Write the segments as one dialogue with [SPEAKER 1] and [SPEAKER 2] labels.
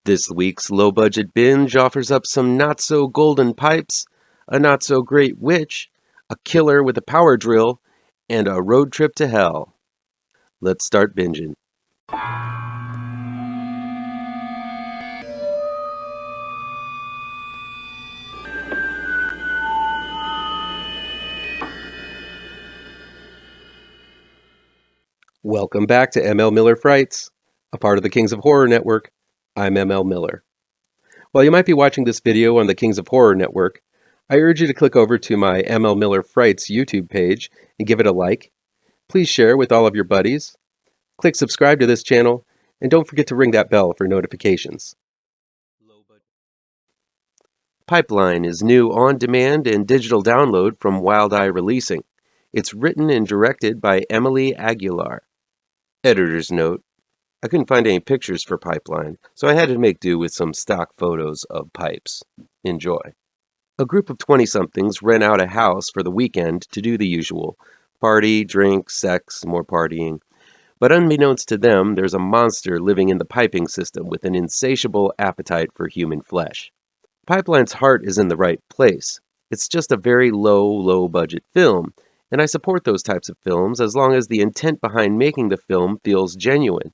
[SPEAKER 1] This week's Low Budget Binge offers up some not-so-golden pipes, a not-so-great witch, a killer with a power drill, and a road trip to hell. Let's start binging. Welcome back to ML Miller Frights, a part of the Kings of Horror Network. I'm ML Miller. While you might be watching this video on the Kings of Horror Network, I urge you to click over to my ML Miller Frights YouTube page and give it a like. Please share with all of your buddies. Click subscribe to this channel, and don't forget to ring that bell for notifications. Pipeline is new on-demand and digital download from Wild Eye Releasing. It's written and directed by Emily Aguilar. Editor's note: I couldn't find any pictures for Pipeline, so I had to make do with some stock photos of pipes. Enjoy. A group of 20-somethings rent out a house for the weekend to do the usual: party, drink, sex, more partying. But unbeknownst to them, there's a monster living in the piping system with an insatiable appetite for human flesh. Pipeline's heart is in the right place. It's just a very low-budget film, and I support those types of films as long as the intent behind making the film feels genuine.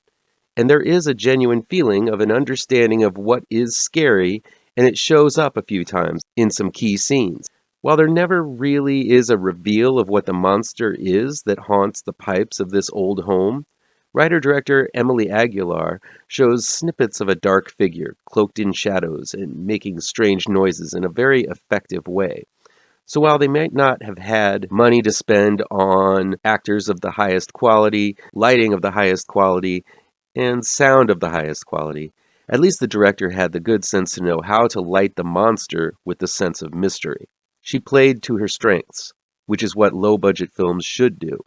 [SPEAKER 1] And there is a genuine feeling of an understanding of what is scary, and it shows up a few times in some key scenes. While there never really is a reveal of what the monster is that haunts the pipes of this old home, writer-director Emily Aguilar shows snippets of a dark figure, cloaked in shadows and making strange noises in a very effective way. So while they might not have had money to spend on actors of the highest quality, lighting of the highest quality, and sound of the highest quality, at least the director had the good sense to know how to light the monster with the sense of mystery. She played to her strengths, which is what low-budget films should do.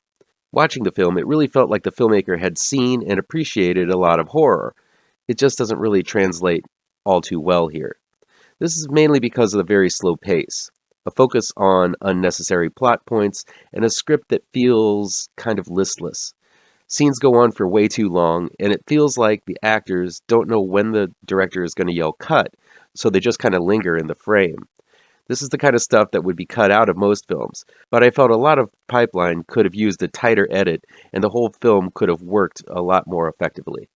[SPEAKER 1] Watching the film, it really felt like the filmmaker had seen and appreciated a lot of horror. It just doesn't really translate all too well here. This is mainly because of the very slow pace, a focus on unnecessary plot points, and a script that feels kind of listless. Scenes go on for way too long, and it feels like the actors don't know when the director is going to yell cut, so they just kind of linger in the frame. This is the kind of stuff that would be cut out of most films, but I felt a lot of Pipeline could have used a tighter edit, and the whole film could have worked a lot more effectively.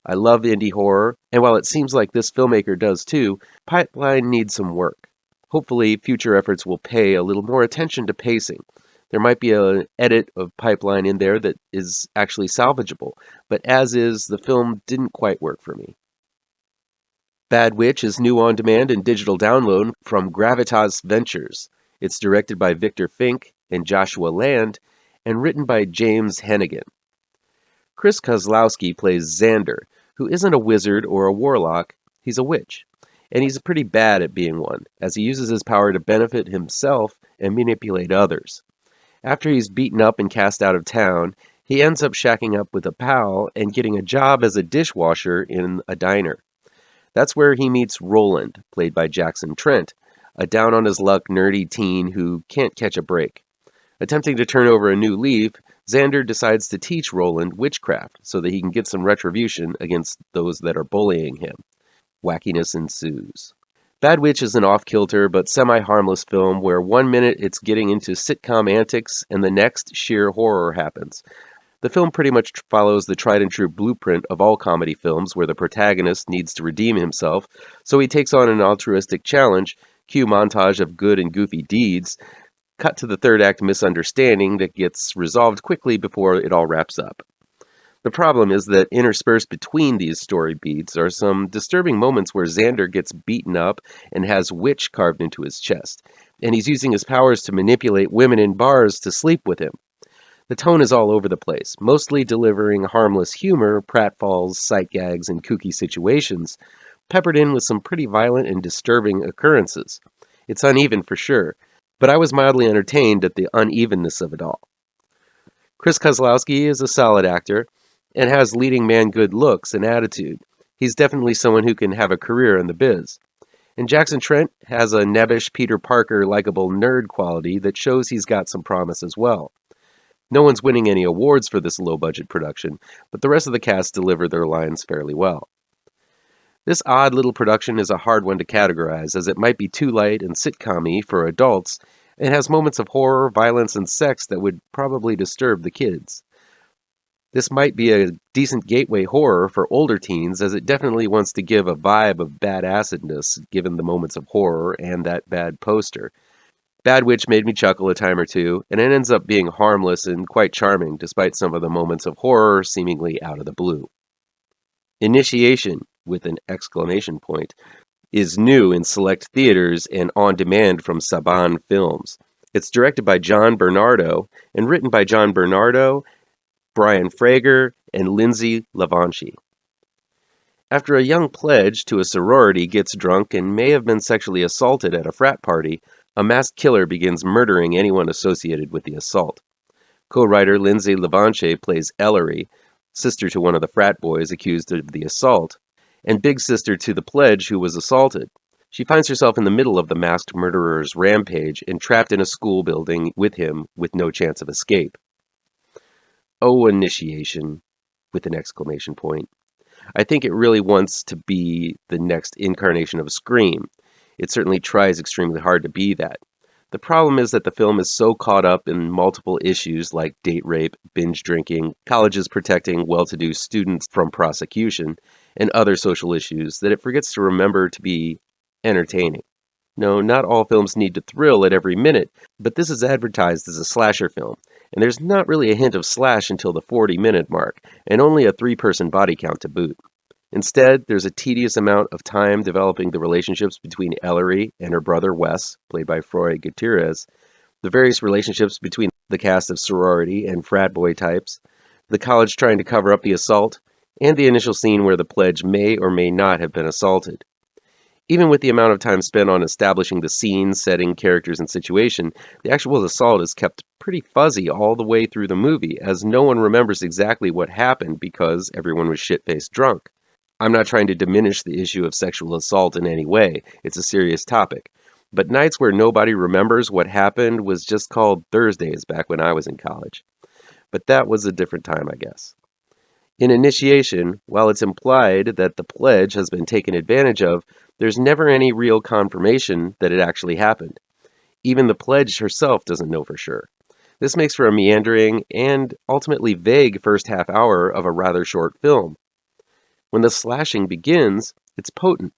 [SPEAKER 1] I love indie horror, and while it seems like this filmmaker does too, Pipeline needs some work. Hopefully, future efforts will pay a little more attention to pacing. There might be an edit of Pipeline in there that is actually salvageable, but as is, the film didn't quite work for me. Bad Witch is new on demand and digital download from Gravitas Ventures. It's directed by Victor Fink and Joshua Land and written by James Hennigan. Chris Kozlowski plays Xander, who isn't a wizard or a warlock, he's a witch. And he's pretty bad at being one, as he uses his power to benefit himself and manipulate others. After he's beaten up and cast out of town, he ends up shacking up with a Powell and getting a job as a dishwasher in a diner. That's where he meets Roland, played by Jackson Trent, a down-on-his-luck nerdy teen who can't catch a break. Attempting to turn over a new leaf, Xander decides to teach Roland witchcraft so that he can get some retribution against those that are bullying him. Wackiness ensues. Bad Witch is an off-kilter but semi-harmless film where one minute it's getting into sitcom antics and the next sheer horror happens. The film pretty much follows the tried-and-true blueprint of all comedy films where the protagonist needs to redeem himself, so he takes on an altruistic challenge, cue montage of good and goofy deeds, cut to the third act misunderstanding that gets resolved quickly before it all wraps up. The problem is that interspersed between these story beats are some disturbing moments where Xander gets beaten up and has witch carved into his chest, and he's using his powers to manipulate women in bars to sleep with him. The tone is all over the place, mostly delivering harmless humor, pratfalls, sight gags, and kooky situations, peppered in with some pretty violent and disturbing occurrences. It's uneven for sure, but I was mildly entertained at the unevenness of it all. Chris Kozlowski is a solid actor and has leading man good looks and attitude. He's definitely someone who can have a career in the biz. And Jackson Trent has a nebbish Peter Parker likable nerd quality that shows he's got some promise as well. No one's winning any awards for this low-budget production, but the rest of the cast deliver their lines fairly well. This odd little production is a hard one to categorize, as it might be too light and sitcom-y for adults, and has moments of horror, violence, and sex that would probably disturb the kids. This might be a decent gateway horror for older teens, as it definitely wants to give a vibe of bad acidness, given the moments of horror and that bad poster. Bad Witch made me chuckle a time or two, and it ends up being harmless and quite charming, despite some of the moments of horror seemingly out of the blue. Initiation, with an exclamation point, is new in select theaters and on demand from Saban Films. It's directed by John Berardo and written by John Berardo, Brian Frager, and Lindsay LaVanchy. After a young pledge to a sorority gets drunk and may have been sexually assaulted at a frat party, a masked killer begins murdering anyone associated with the assault. Co-writer Lindsay LaVanchy plays Ellery, sister to one of the frat boys accused of the assault, and big sister to the pledge who was assaulted. She finds herself in the middle of the masked murderer's rampage and trapped in a school building with him with no chance of escape. Oh, Initiation, with an exclamation point. I think it really wants to be the next incarnation of Scream. It certainly tries extremely hard to be that. The problem is that the film is so caught up in multiple issues like date rape, binge drinking, colleges protecting well-to-do students from prosecution, and other social issues that it forgets to remember to be entertaining. No, not all films need to thrill at every minute, but this is advertised as a slasher film, and there's not really a hint of slash until the 40-minute mark, and only a 3-person body count to boot. Instead, there's a tedious amount of time developing the relationships between Ellery and her brother Wes, played by Froy Gutierrez, the various relationships between the cast of sorority and frat boy types, the college trying to cover up the assault, and the initial scene where the pledge may or may not have been assaulted. Even with the amount of time spent on establishing the scene, setting, characters, and situation, the actual assault is kept pretty fuzzy all the way through the movie, as no one remembers exactly what happened because everyone was shit-faced drunk. I'm not trying to diminish the issue of sexual assault in any way. It's a serious topic. But nights where nobody remembers what happened was just called Thursdays back when I was in college. But that was a different time, I guess. In Initiation, while it's implied that the pledge has been taken advantage of, there's never any real confirmation that it actually happened. Even the pledge herself doesn't know for sure. This makes for a meandering and ultimately vague first half hour of a rather short film. When the slashing begins, it's potent.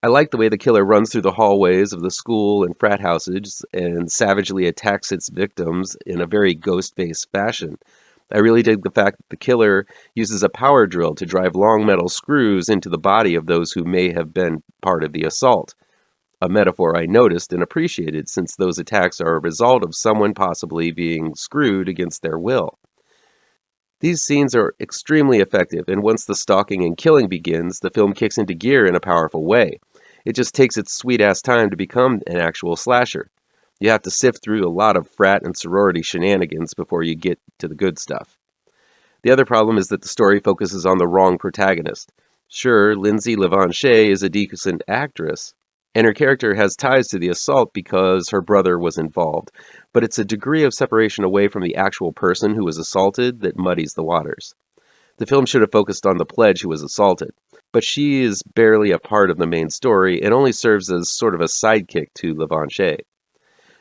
[SPEAKER 1] I like the way the killer runs through the hallways of the school and frat houses and savagely attacks its victims in a very Ghostface fashion. I really dig the fact that the killer uses a power drill to drive long metal screws into the body of those who may have been part of the assault. A metaphor I noticed and appreciated, since those attacks are a result of someone possibly being screwed against their will. These scenes are extremely effective, and once the stalking and killing begins, the film kicks into gear in a powerful way. It just takes its sweet-ass time to become an actual slasher. You have to sift through a lot of frat and sorority shenanigans before you get to the good stuff. The other problem is that the story focuses on the wrong protagonist. Sure, Lindsay LaVanchy is a decent actress, and her character has ties to the assault because her brother was involved, but it's a degree of separation away from the actual person who was assaulted that muddies the waters. The film should have focused on the pledge who was assaulted, but she is barely a part of the main story and only serves as sort of a sidekick to LaVanchy.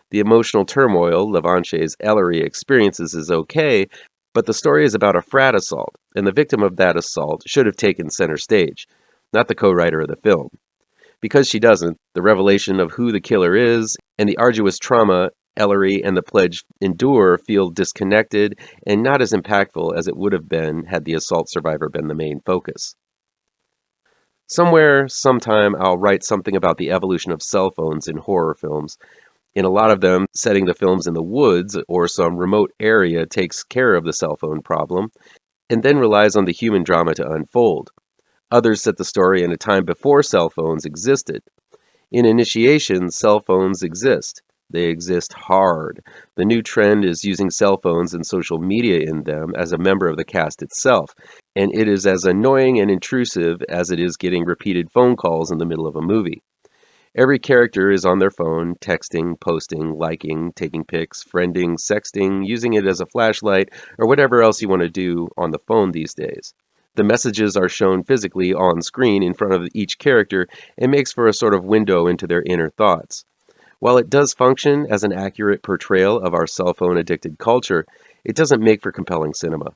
[SPEAKER 1] The emotional turmoil LaVanchy's Ellery experiences is okay, but the story is about a frat assault, and the victim of that assault should have taken center stage, not the co-writer of the film. Because she doesn't, the revelation of who the killer is and the arduous trauma Ellery and the pledge endure feel disconnected and not as impactful as it would have been had the assault survivor been the main focus. Somewhere, sometime, I'll write something about the evolution of cell phones in horror films. In a lot of them, setting the films in the woods or some remote area takes care of the cell phone problem, and then relies on the human drama to unfold. Others set the story in a time before cell phones existed. In Initiation, cell phones exist. They exist hard. The new trend is using cell phones and social media in them as a member of the cast itself, and it is as annoying and intrusive as it is getting repeated phone calls in the middle of a movie. Every character is on their phone, texting, posting, liking, taking pics, friending, sexting, using it as a flashlight, or whatever else you want to do on the phone these days. The messages are shown physically on screen in front of each character and makes for a sort of window into their inner thoughts. While it does function as an accurate portrayal of our cell phone addicted culture, it doesn't make for compelling cinema.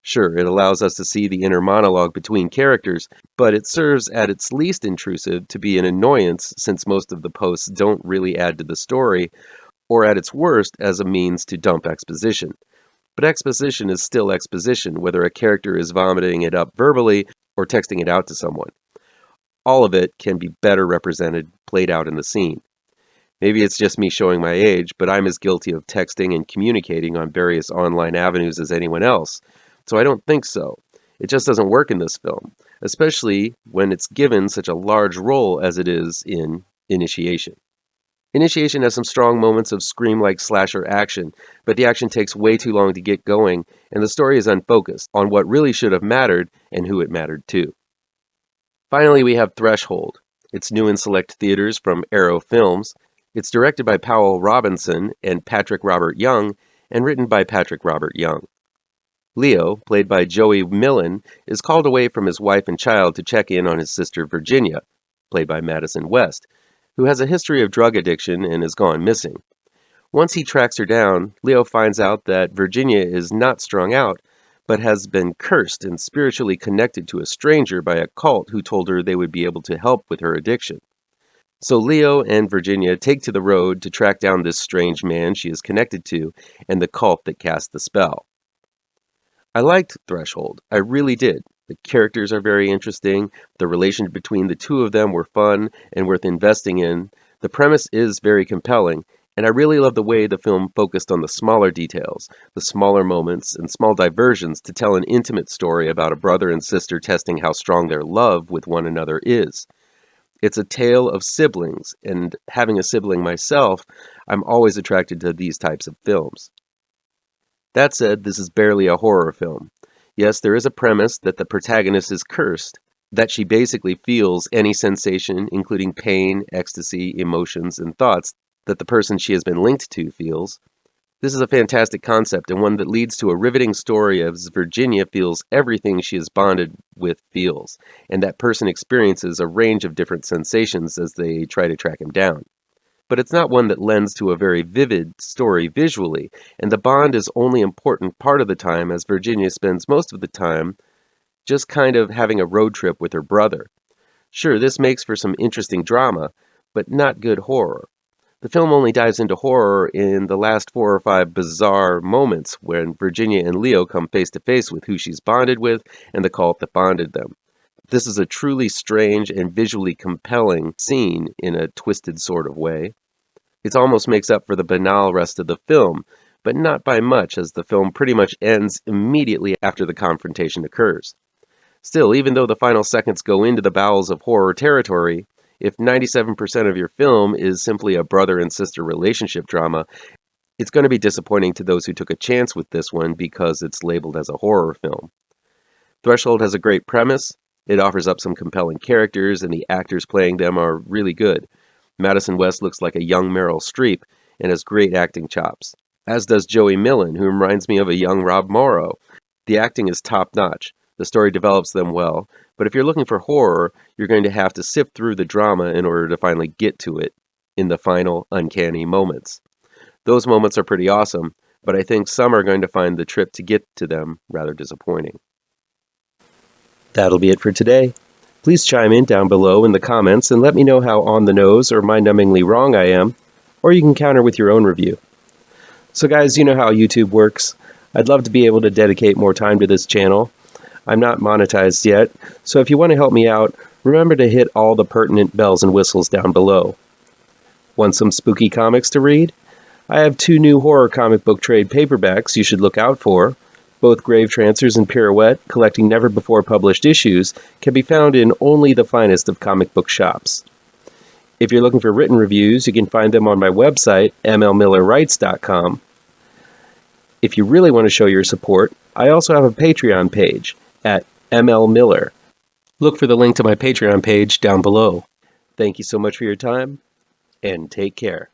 [SPEAKER 1] Sure, it allows us to see the inner monologue between characters, but it serves at its least intrusive to be an annoyance since most of the posts don't really add to the story, or at its worst as a means to dump exposition. But exposition is still exposition, whether a character is vomiting it up verbally or texting it out to someone. All of it can be better represented, played out in the scene. Maybe it's just me showing my age, but I'm as guilty of texting and communicating on various online avenues as anyone else. So I don't think so. It just doesn't work in this film, especially when it's given such a large role as it is in Initiation. Initiation has some strong moments of scream-like slasher action, but the action takes way too long to get going, and the story is unfocused on what really should have mattered and who it mattered to. Finally, we have Threshold. It's new in select theaters from Arrow Films. It's directed by Powell Robinson and Patrick Robert Young, and written by Patrick Robert Young. Leo, played by Joey Millen, is called away from his wife and child to check in on his sister Virginia, played by Madison West, who has a history of drug addiction and has gone missing. Once he tracks her down, Leo finds out that Virginia is not strung out, but has been cursed and spiritually connected to a stranger by a cult who told her they would be able to help with her addiction. So Leo and Virginia take to the road to track down this strange man she is connected to and the cult that cast the spell. I liked Threshold. I really did. The characters are very interesting. The relation between the two of them were fun and worth investing in. The premise is very compelling, and I really love the way the film focused on the smaller details, the smaller moments, and small diversions to tell an intimate story about a brother and sister testing how strong their love with one another is. It's a tale of siblings, and having a sibling myself, I'm always attracted to these types of films. That said, this is barely a horror film. Yes, there is a premise that the protagonist is cursed, that she basically feels any sensation, including pain, ecstasy, emotions, and thoughts, that the person she has been linked to feels. This is a fantastic concept and one that leads to a riveting story as Virginia feels everything she is bonded with feels, and that person experiences a range of different sensations as they try to track him down. But it's not one that lends to a very vivid story visually, and the bond is only important part of the time as Virginia spends most of the time just kind of having a road trip with her brother. Sure, this makes for some interesting drama, but not good horror. The film only dives into horror in the last 4 or 5 bizarre moments when Virginia and Leo come face to face with who she's bonded with and the cult that bonded them. This is a truly strange and visually compelling scene in a twisted sort of way. It almost makes up for the banal rest of the film, but not by much, as the film pretty much ends immediately after the confrontation occurs. Still, even though the final seconds go into the bowels of horror territory, if 97% of your film is simply a brother and sister relationship drama, it's going to be disappointing to those who took a chance with this one because it's labeled as a horror film. Threshold has a great premise. It offers up some compelling characters, and the actors playing them are really good. Madison West looks like a young Meryl Streep and has great acting chops, as does Joey Millen, who reminds me of a young Rob Morrow. The acting is top-notch. The story develops them well, but if you're looking for horror, you're going to have to sift through the drama in order to finally get to it in the final, uncanny moments. Those moments are pretty awesome, but I think some are going to find the trip to get to them rather disappointing. That'll be it for today. Please chime in down below in the comments and let me know how on the nose or mind-numbingly wrong I am, or you can counter with your own review. So guys, you know how YouTube works. I'd love to be able to dedicate more time to this channel. I'm not monetized yet, so if you want to help me out, remember to hit all the pertinent bells and whistles down below. Want some spooky comics to read? I have 2 new horror comic book trade paperbacks you should look out for. Both Gravetrancers and Pirouette, collecting never-before-published issues, can be found in only the finest of comic book shops. If you're looking for written reviews, you can find them on my website, mlmillerwrites.com. If you really want to show your support, I also have a Patreon page at mlmiller. Look for the link to my Patreon page down below. Thank you so much for your time, and take care.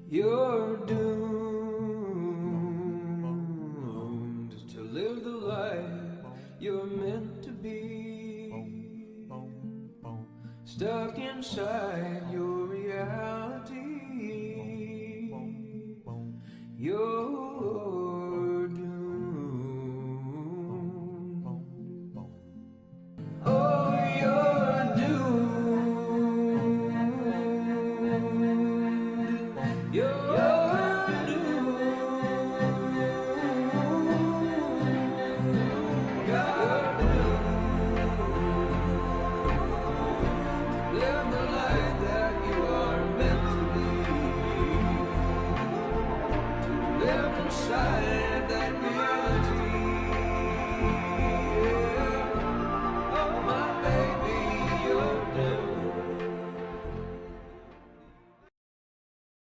[SPEAKER 1] You're doomed.
[SPEAKER 2] inside your